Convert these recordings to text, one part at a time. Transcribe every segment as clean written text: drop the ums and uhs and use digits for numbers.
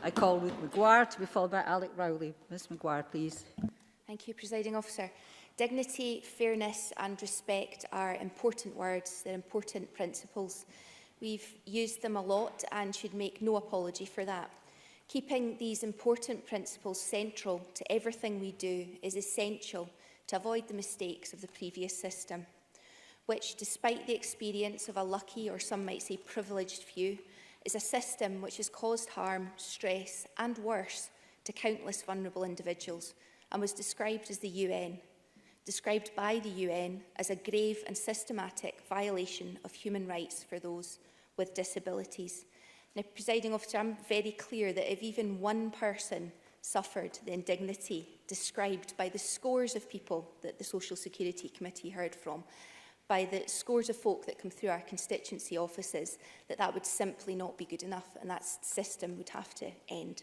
I call Ruth Maguire to be followed by Alec Rowley. Ms Maguire, please. Thank you, Presiding Officer. Dignity, fairness and respect are important words. They're important principles. We've used them a lot and should make no apology for that. Keeping these important principles central to everything we do is essential to avoid the mistakes of the previous system, which, despite the experience of a lucky, or some might say privileged few, is a system which has caused harm, stress and worse to countless vulnerable individuals, and was described by the UN as a grave and systematic violation of human rights for those with disabilities. Now, Presiding Officer, I'm very clear that if even one person suffered the indignity described by the scores of people that the Social Security Committee heard from, by the scores of folk that come through our constituency offices, that would simply not be good enough, and that system would have to end.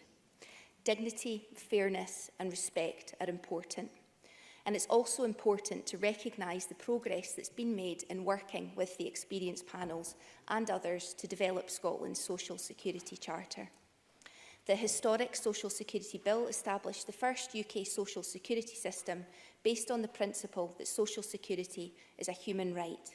Dignity, fairness and respect are important. And it's also important to recognise the progress that's been made in working with the experienced panels and others to develop Scotland's Social Security Charter. The historic Social Security Bill established the first UK social security system based on the principle that social security is a human right.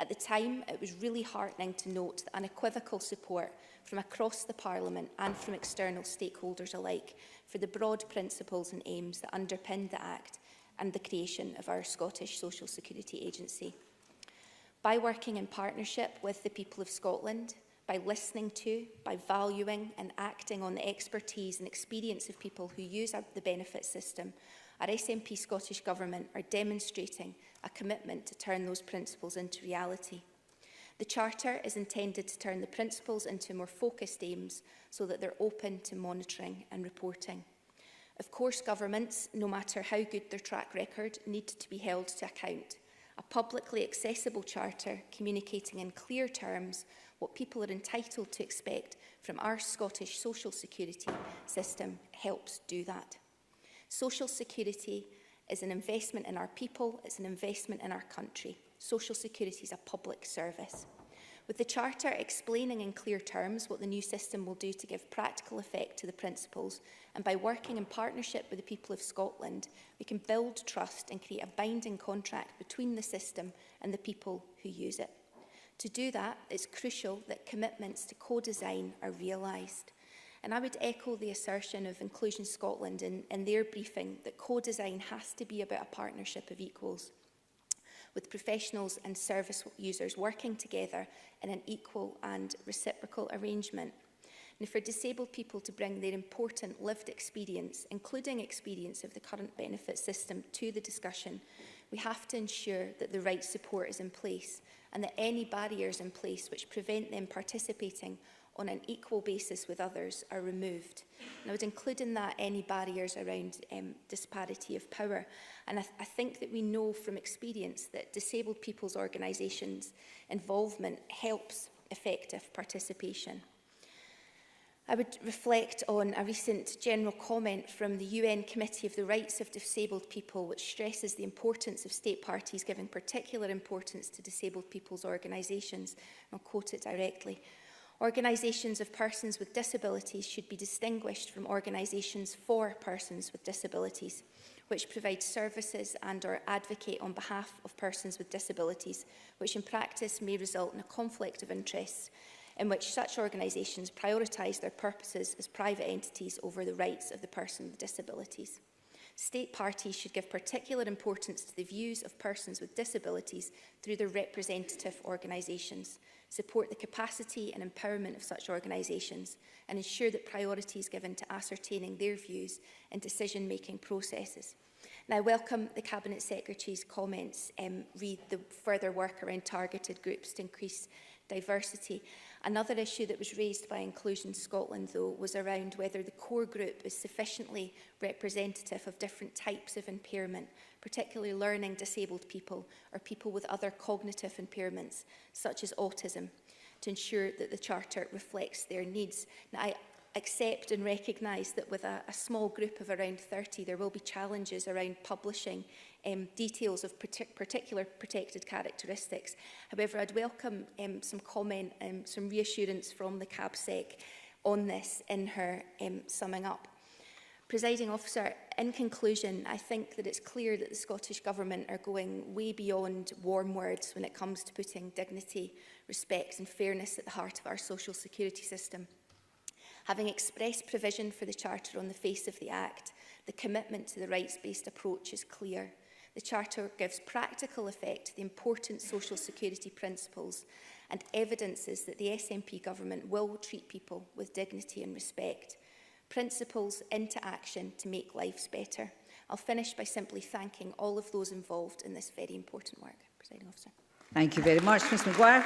At the time, it was really heartening to note the unequivocal support from across the Parliament and from external stakeholders alike for the broad principles and aims that underpinned the Act and the creation of our Scottish Social Security Agency. By working in partnership with the people of Scotland, by listening to, by valuing and acting on the expertise and experience of people who use the benefit system, our SNP Scottish Government are demonstrating a commitment to turn those principles into reality. The Charter is intended to turn the principles into more focused aims so that they're open to monitoring and reporting. Of course, governments, no matter how good their track record, need to be held to account. A publicly accessible charter communicating in clear terms what people are entitled to expect from our Scottish social security system helps do that. Social security is an investment in our people, it's an investment in our country. Social security is a public service. With the Charter explaining in clear terms what the new system will do to give practical effect to the principles, and by working in partnership with the people of Scotland, we can build trust and create a binding contract between the system and the people who use it. To do that, it's crucial that commitments to co-design are realised. And I would echo the assertion of Inclusion Scotland in their briefing that co-design has to be about a partnership of equals, with professionals and service users working together in an equal and reciprocal arrangement. And for disabled people to bring their important lived experience, including experience of the current benefit system, to the discussion, we have to ensure that the right support is in place and that any barriers in place which prevent them participating on an equal basis with others are removed. And I would include in that any barriers around disparity of power. And I think that we know from experience that disabled people's organisations' involvement helps effective participation. I would reflect on a recent general comment from the UN Committee of the Rights of Disabled People, which stresses the importance of state parties giving particular importance to disabled people's organisations. I'll quote it directly. Organisations of persons with disabilities should be distinguished from organisations for persons with disabilities, which provide services and/or advocate on behalf of persons with disabilities, which in practice may result in a conflict of interests in which such organisations prioritise their purposes as private entities over the rights of the person with disabilities. State parties should give particular importance to the views of persons with disabilities through their representative organisations, support the capacity and empowerment of such organisations, and ensure that priority is given to ascertaining their views in decision-making processes. Now, I welcome the Cabinet Secretary's comments read the further work around targeted groups to increase diversity. Another issue that was raised by Inclusion Scotland, though, was around whether the core group is sufficiently representative of different types of impairment, particularly learning disabled people or people with other cognitive impairments, such as autism, to ensure that the Charter reflects their needs. Now, I accept and recognise that with a small group of around 30, there will be challenges around publishing details of particular protected characteristics. However, I'd welcome some comment and some reassurance from the CabSec on this in her summing up. Presiding Officer, in conclusion, I think that it's clear that the Scottish Government are going way beyond warm words when it comes to putting dignity, respect and fairness at the heart of our social security system. Having expressed provision for the Charter on the face of the Act, the commitment to the rights-based approach is clear. The Charter gives practical effect to the important social security principles and evidences that the SNP Government will treat people with dignity and respect. Principles into action to make lives better. I'll finish by simply thanking all of those involved in this very important work. Presiding Officer. Thank you very much, Ms Maguire.